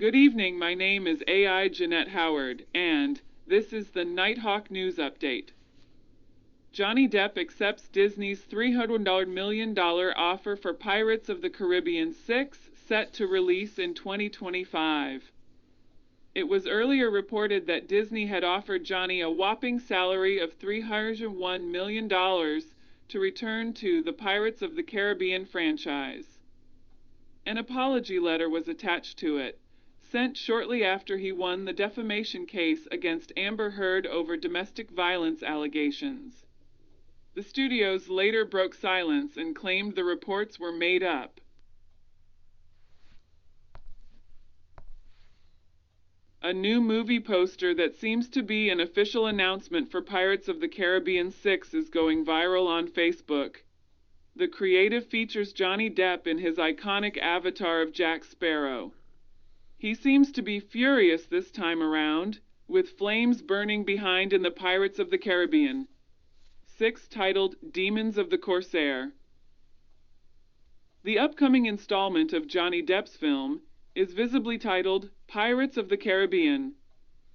Good evening, my name is AI Jeanette Howard, and this is the Nighthawk News Update. Johnny Depp accepts Disney's $300 million offer for Pirates of the Caribbean 6, set to release in 2025. It was earlier reported that Disney had offered Johnny a whopping salary of $301 million to return to the Pirates of the Caribbean franchise. An apology letter was attached to it, sent shortly after he won the defamation case against Amber Heard over domestic violence allegations. The studios later broke silence and claimed the reports were made up. A new movie poster that seems to be an official announcement for Pirates of the Caribbean 6 is going viral on Facebook. The creative features Johnny Depp in his iconic avatar of Jack Sparrow. He seems to be furious this time around, with flames burning behind in the Pirates of the Caribbean 6 titled Demons of the Corsair. The upcoming installment of Johnny Depp's film is visibly titled Pirates of the Caribbean,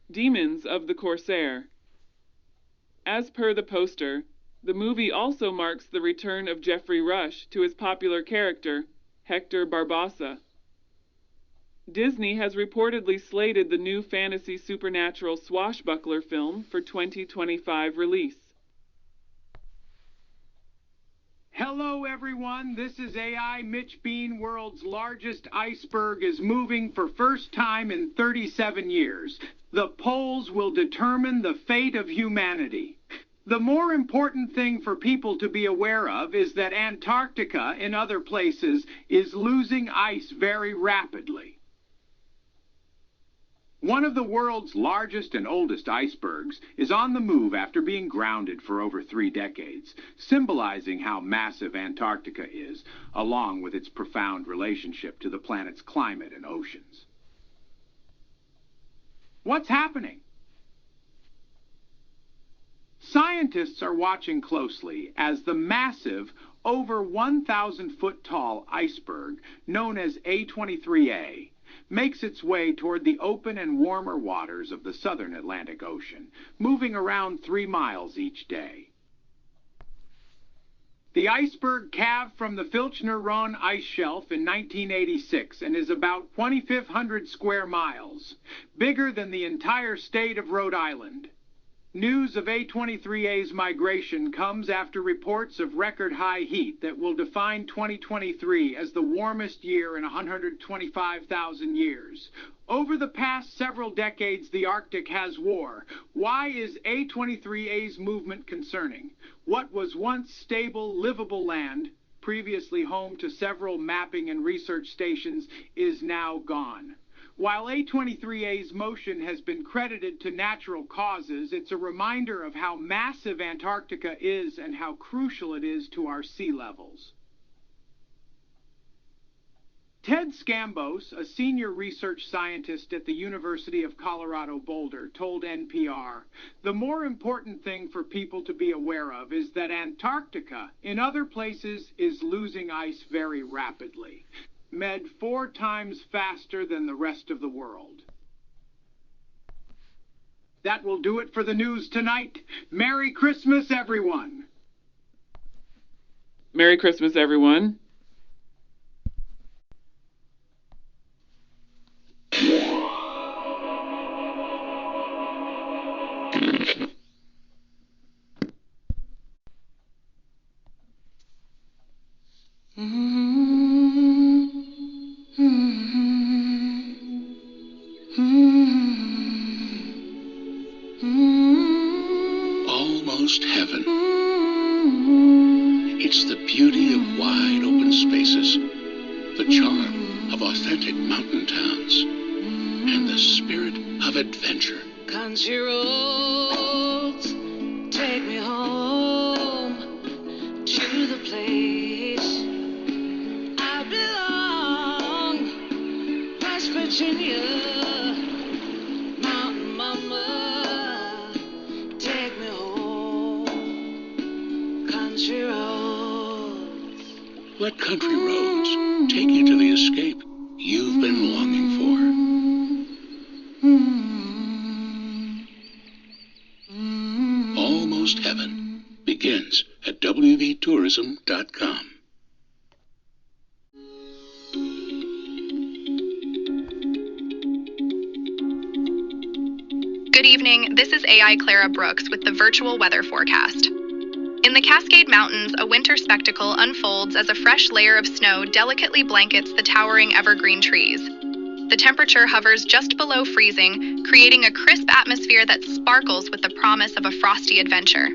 Demons of the Corsair. As per the poster, the movie also marks the return of Geoffrey Rush to his popular character, Hector Barbossa. Disney has reportedly slated the new fantasy supernatural swashbuckler film for 2025 release. Hello everyone, this is AI Mitch Bean. World's largest iceberg is moving for first time in 37 years. The poles will determine the fate of humanity. The more important thing for people to be aware of is that Antarctica and other places is losing ice very rapidly. One of the world's largest and oldest icebergs is on the move after being grounded for over 3 decades, symbolizing how massive Antarctica is, along with its profound relationship to the planet's climate and oceans. What's happening? Scientists are watching closely as the massive, over 1,000-foot tall iceberg, known as A23A, makes its way toward the open and warmer waters of the southern Atlantic Ocean, moving around 3 miles each day. The iceberg calved from the Filchner-Ronne ice shelf in 1986 and is about 2,500 square miles, bigger than the entire state of Rhode Island. News of A23A's migration comes after reports of record-high heat that will define 2023 as the warmest year in 125,000 years. Over the past several decades, the Arctic has war. Why is A23A's movement concerning? What was once stable, livable land, previously home to several mapping and research stations, is now gone. While A23A's motion has been credited to natural causes, it's a reminder of how massive Antarctica is and how crucial it is to our sea levels. Ted Scambos, a senior research scientist at the University of Colorado Boulder, told NPR, "The more important thing for people to be aware of is that Antarctica, in other places, is losing ice very rapidly. 4 times faster than the rest of the world." That will do it for the news tonight. Merry Christmas, everyone. Merry Christmas, everyone. Almost heaven. It's the beauty of wide open spaces, the charm of authentic mountain towns, and the spirit of adventure. Country roads take me home to the place I belong, West Virginia. Mountain mama, take me home, country roads. Let country roads take you to the escape you've been longing for. tvtourism.com. Good evening, this is AI Clara Brooks with the virtual weather forecast. In the Cascade Mountains, a winter spectacle unfolds as a fresh layer of snow delicately blankets the towering evergreen trees. The temperature hovers just below freezing, creating a crisp atmosphere that sparkles with the promise of a frosty adventure.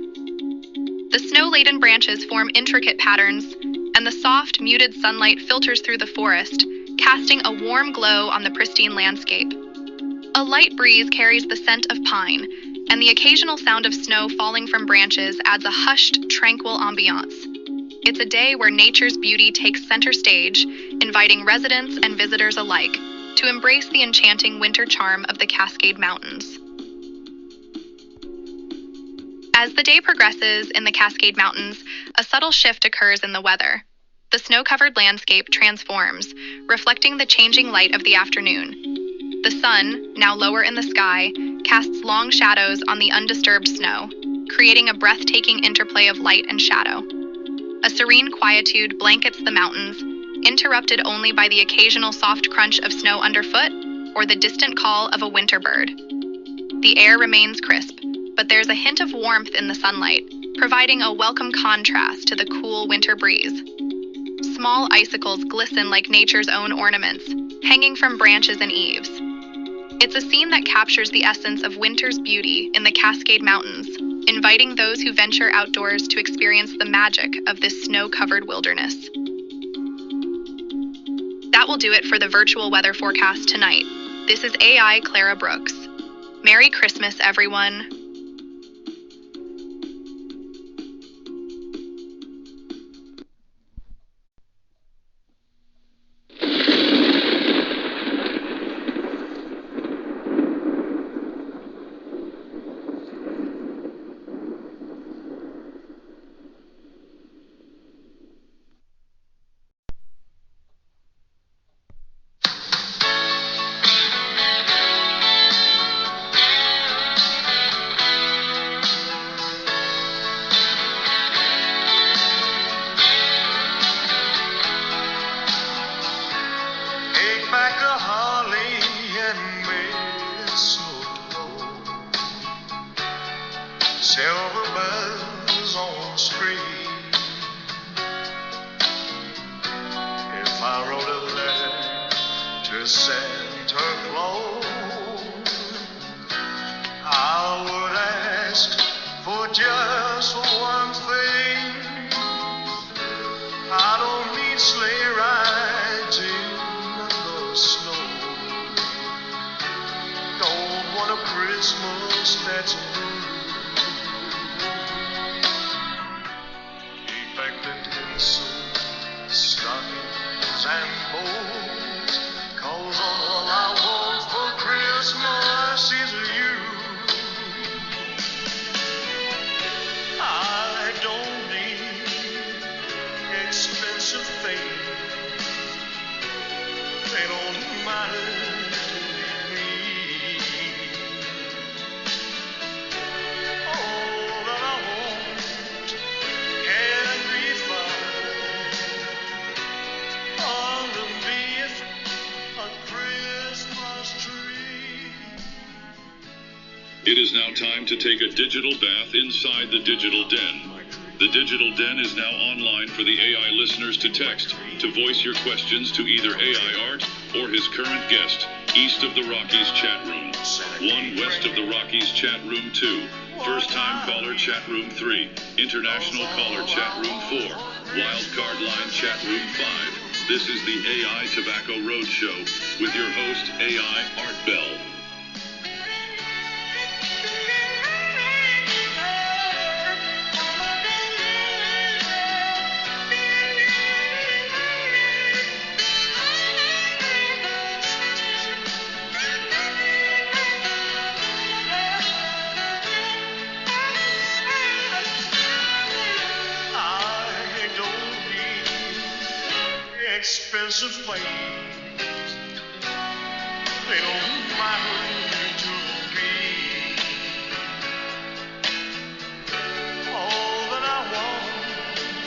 The snow-laden branches form intricate patterns, and the soft, muted sunlight filters through the forest, casting a warm glow on the pristine landscape. A light breeze carries the scent of pine, and the occasional sound of snow falling from branches adds a hushed, tranquil ambiance. It's a day where nature's beauty takes center stage, inviting residents and visitors alike to embrace the enchanting winter charm of the Cascade Mountains. As the day progresses in the Cascade Mountains, a subtle shift occurs in the weather. The snow-covered landscape transforms, reflecting the changing light of the afternoon. The sun, now lower in the sky, casts long shadows on the undisturbed snow, creating a breathtaking interplay of light and shadow. A serene quietude blankets the mountains, interrupted only by the occasional soft crunch of snow underfoot or the distant call of a winter bird. The air remains crisp, but there's a hint of warmth in the sunlight, providing a welcome contrast to the cool winter breeze. Small icicles glisten like nature's own ornaments, hanging from branches and eaves. It's a scene that captures the essence of winter's beauty in the Cascade Mountains, inviting those who venture outdoors to experience the magic of this snow-covered wilderness. That will do it for the virtual weather forecast tonight. This is AI Clara Brooks. Merry Christmas, everyone. Silver bells on the street. If I wrote a letter to Santa Claus, I would ask for just one thing. I don't need sleigh rides in the snow. Don't want a Christmas that's blue. Stockings and bows, 'cause all I want for Christmas is you. I don't need expensive things, they don't matter to me. All that I want can be found underneath a Christmas tree. It is now time to take a digital bath inside the Digital Den. The Digital Den is now online for the AI listeners to text to voice your questions to either AI Art or his current guest, East of the Rockies Chat Room 1, West of the Rockies Chat Room 2, First Time Caller Chat Room 3, International Caller Chat Room 4, Wildcard Line Chat Room 5. This is the AI Tobacco Roadshow with your host, AI Art Bell. Expensive things, they don't matter to me. All that I want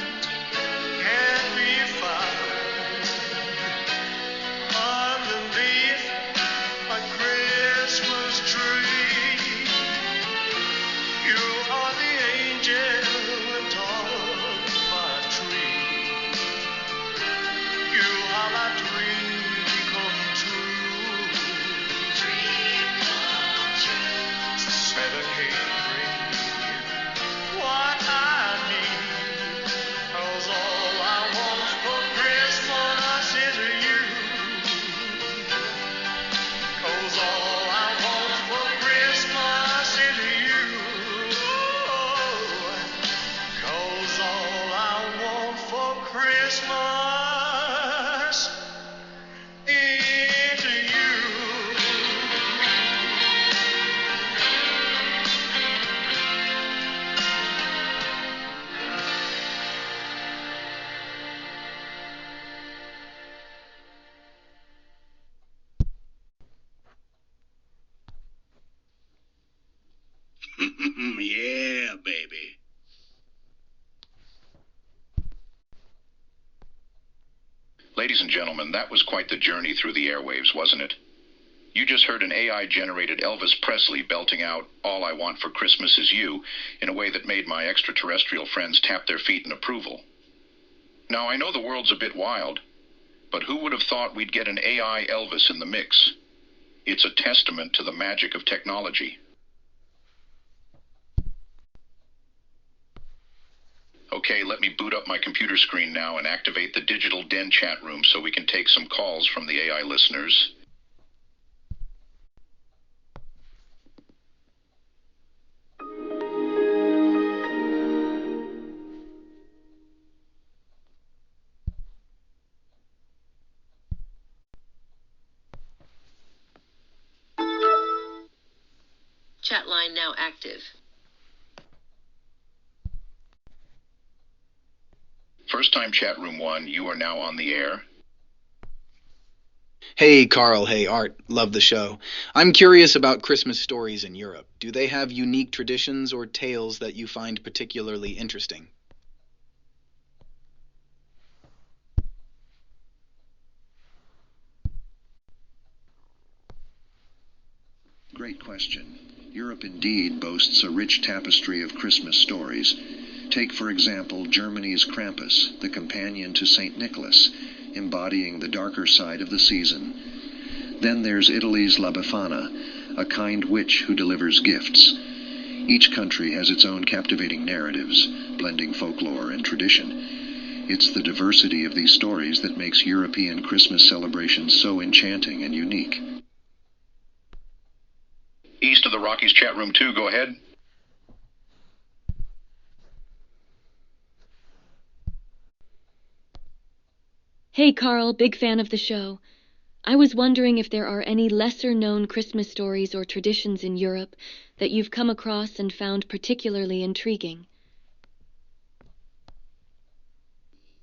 'Cause all I want for Christmas is you. 'Cause all I want for Christmas is you. Yeah, baby. Ladies and gentlemen, that was quite the journey through the airwaves, wasn't it? You just heard an AI-generated Elvis Presley belting out "All I Want for Christmas Is You" in a way that made my extraterrestrial friends tap their feet in approval. Now, I know the world's a bit wild, but who would have thought we'd get an AI Elvis in the mix? It's a testament to the magic of technology. Okay, let me boot up my computer screen now and activate the Digital Den chat room so we can take some calls from the AI listeners. Chat line now active. First time chat room 1, you are now on the air. Hey, Carl. Hey, Art. Love the show. I'm curious about Christmas stories in Europe. Do they have unique traditions or tales that you find particularly interesting? Great question. Europe indeed boasts a rich tapestry of Christmas stories. Take, for example, Germany's Krampus, the companion to St. Nicholas, embodying the darker side of the season. Then there's Italy's La Befana, a kind witch who delivers gifts. Each country has its own captivating narratives, blending folklore and tradition. It's the diversity of these stories that makes European Christmas celebrations so enchanting and unique. East of the Rockies chat room 2, go ahead. Hey Carl, big fan of the show. I was wondering if there are any lesser-known Christmas stories or traditions in Europe that you've come across and found particularly intriguing.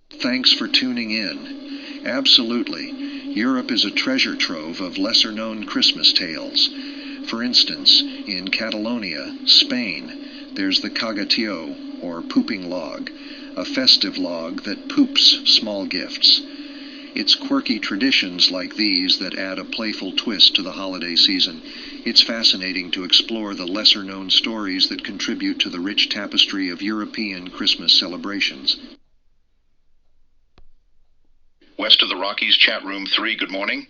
Thanks for tuning in. Absolutely. Europe is a treasure trove of lesser-known Christmas tales. For instance, in Catalonia, Spain, there's the cagatio, or pooping log, a festive log that poops small gifts. It's quirky traditions like these that add a playful twist to the holiday season. It's fascinating to explore the lesser-known stories that contribute to the rich tapestry of European Christmas celebrations. West of the Rockies chat room 3, good morning.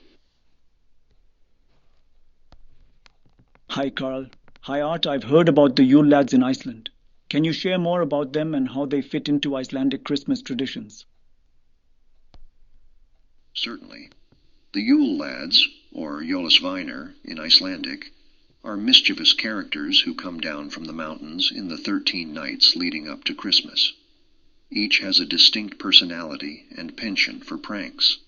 Hi, Carl. Hi, Art. I've heard about the Yule lads in Iceland. Can you share more about them and how they fit into Icelandic Christmas traditions? Certainly. The Yule lads, or Jólasveinar in Icelandic, are mischievous characters who come down from the mountains in the 13 nights leading up to Christmas. Each has a distinct personality and penchant for pranks.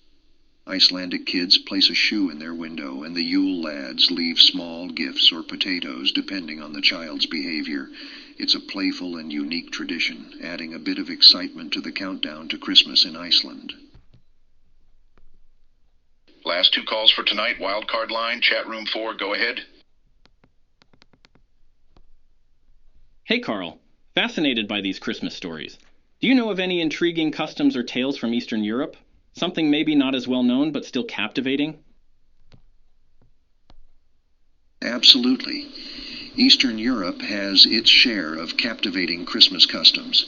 Icelandic kids place a shoe in their window, and the Yule lads leave small gifts or potatoes depending on the child's behavior. It's a playful and unique tradition, adding a bit of excitement to the countdown to Christmas in Iceland. Last 2 calls for tonight, wildcard line, chat room 4, go ahead. Hey Carl, fascinated by these Christmas stories. Do you know of any intriguing customs or tales from Eastern Europe? Something maybe not as well known but still captivating? Absolutely. Eastern Europe has its share of captivating Christmas customs.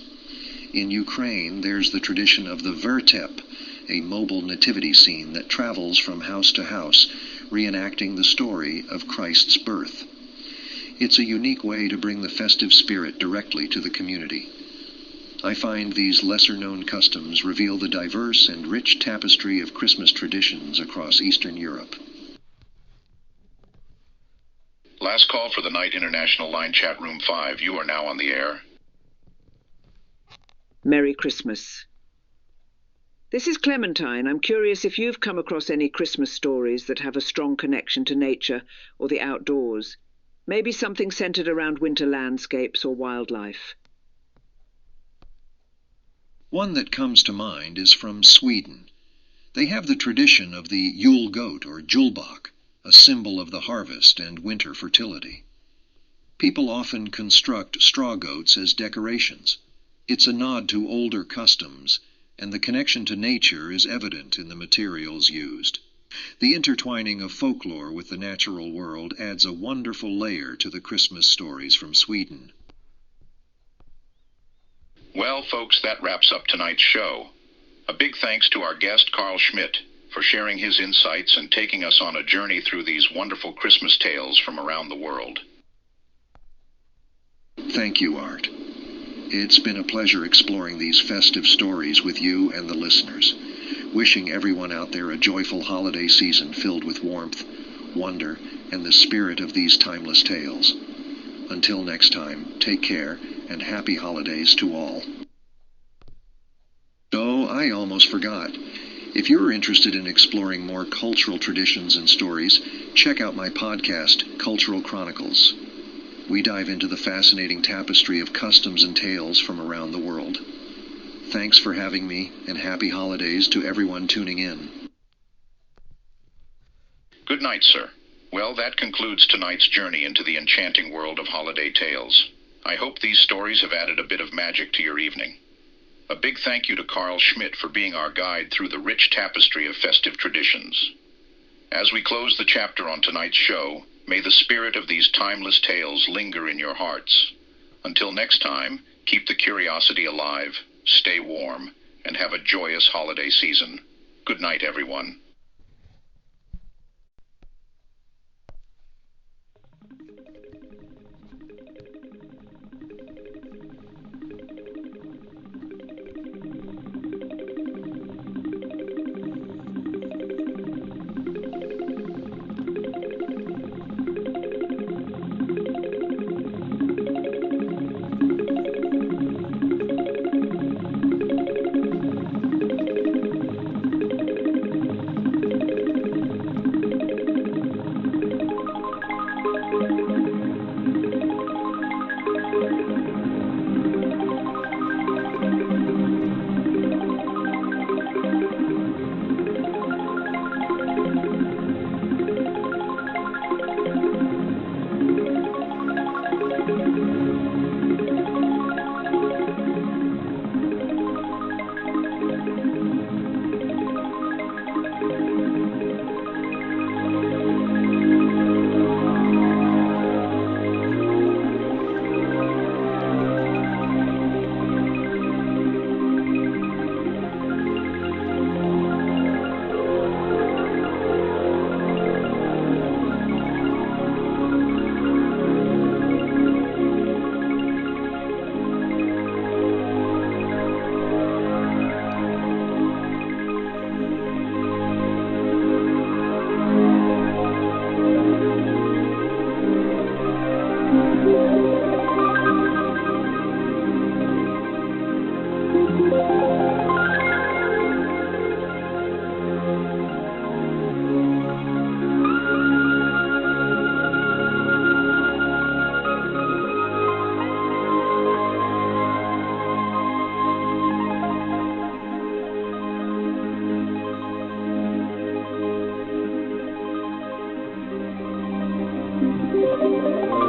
In Ukraine, there's the tradition of the Vertep, a mobile nativity scene that travels from house to house, reenacting the story of Christ's birth. It's a unique way to bring the festive spirit directly to the community. I find these lesser-known customs reveal the diverse and rich tapestry of Christmas traditions across Eastern Europe. Last call for the Night International Line Chat Room 5. You are now on the air. Merry Christmas. This is Clementine. I'm curious if you've come across any Christmas stories that have a strong connection to nature or the outdoors. Maybe something centered around winter landscapes or wildlife. One that comes to mind is from Sweden. They have the tradition of the Yule goat or julbak, a symbol of the harvest and winter fertility. People often construct straw goats as decorations. It's a nod to older customs, and the connection to nature is evident in the materials used. The intertwining of folklore with the natural world adds a wonderful layer to the Christmas stories from Sweden. Well, folks, that wraps up tonight's show. A big thanks to our guest, Carl Schmidt, for sharing his insights and taking us on a journey through these wonderful Christmas tales from around the world. Thank you, Art. It's been a pleasure exploring these festive stories with you and the listeners. Wishing everyone out there a joyful holiday season filled with warmth, wonder, and the spirit of these timeless tales. Until next time, take care and happy holidays to all. Oh, I almost forgot. If you're interested in exploring more cultural traditions and stories, check out my podcast, Cultural Chronicles. We dive into the fascinating tapestry of customs and tales from around the world. Thanks for having me, and happy holidays to everyone tuning in. Good night, sir. Well, that concludes tonight's journey into the enchanting world of holiday tales. I hope these stories have added a bit of magic to your evening. A big thank you to Carl Schmidt for being our guide through the rich tapestry of festive traditions. As we close the chapter on tonight's show, may the spirit of these timeless tales linger in your hearts. Until next time, keep the curiosity alive, stay warm, and have a joyous holiday season. Good night, everyone. Thank you.